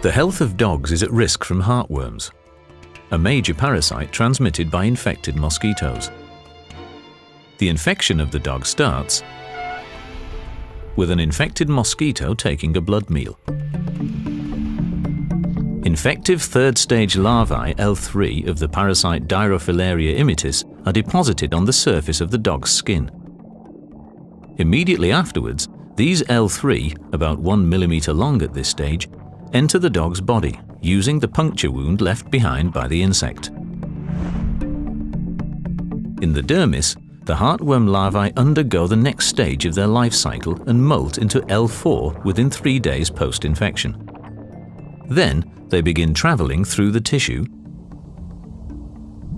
The health of dogs is at risk from heartworms, a major parasite transmitted by infected mosquitoes. The infection of the dog starts with an infected mosquito taking a blood meal. Infective third-stage larvae L3 of the parasite Dirofilariose immitis are deposited on the surface of the dog's skin. Immediately afterwards, these L3, about 1 millimeter long at this stage, enter the dog's body, using the puncture wound left behind by the insect. In the dermis, the heartworm larvae undergo the next stage of their life cycle and molt into L4 within 3 days post-infection. Then, they begin traveling through the tissue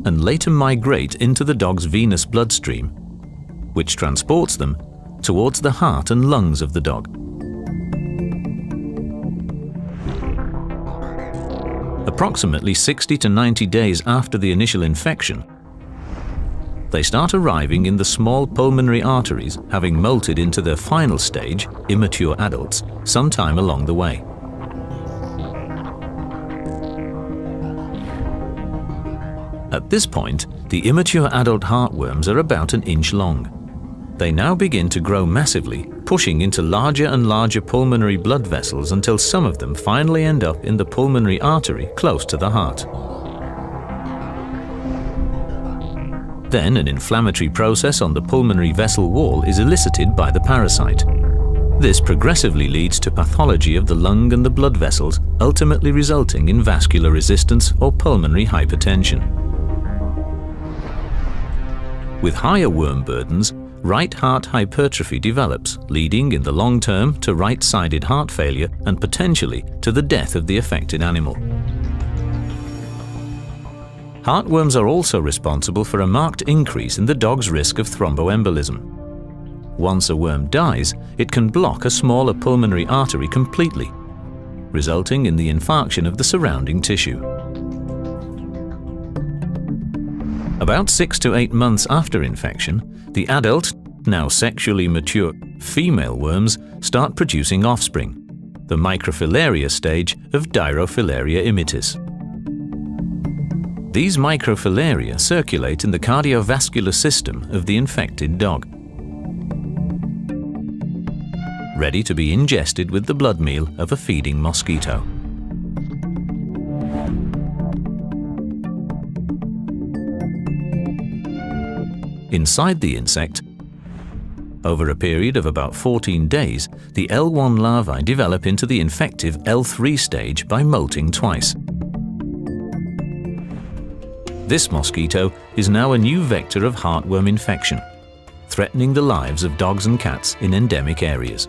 and later migrate into the dog's venous bloodstream, which transports them towards the heart and lungs of the dog. Approximately 60 to 90 days after the initial infection, they start arriving in the small pulmonary arteries, having molted into their final stage, immature adults, sometime along the way. At this point, the immature adult heartworms are about 1 inch long. They now begin to grow massively, pushing into larger and larger pulmonary blood vessels until some of them finally end up in the pulmonary artery close to the heart. Then an inflammatory process on the pulmonary vessel wall is elicited by the parasite. This progressively leads to pathology of the lung and the blood vessels, ultimately resulting in vascular resistance or pulmonary hypertension. With higher worm burdens, right heart hypertrophy develops, leading in the long term to right-sided heart failure and potentially to the death of the affected animal. Heartworms are also responsible for a marked increase in the dog's risk of thromboembolism. Once a worm dies, it can block a smaller pulmonary artery completely, resulting in the infarction of the surrounding tissue. About 6 to 8 months after infection, the adult, now sexually mature female worms start producing offspring, the microfilaria stage of Dirofilariose immitis. These microfilaria circulate in the cardiovascular system of the infected dog, ready to be ingested with the blood meal of a feeding mosquito. Inside the insect, over a period of about 14 days, the L1 larvae develop into the infective L3 stage by molting twice. This mosquito is now a new vector of heartworm infection, threatening the lives of dogs and cats in endemic areas.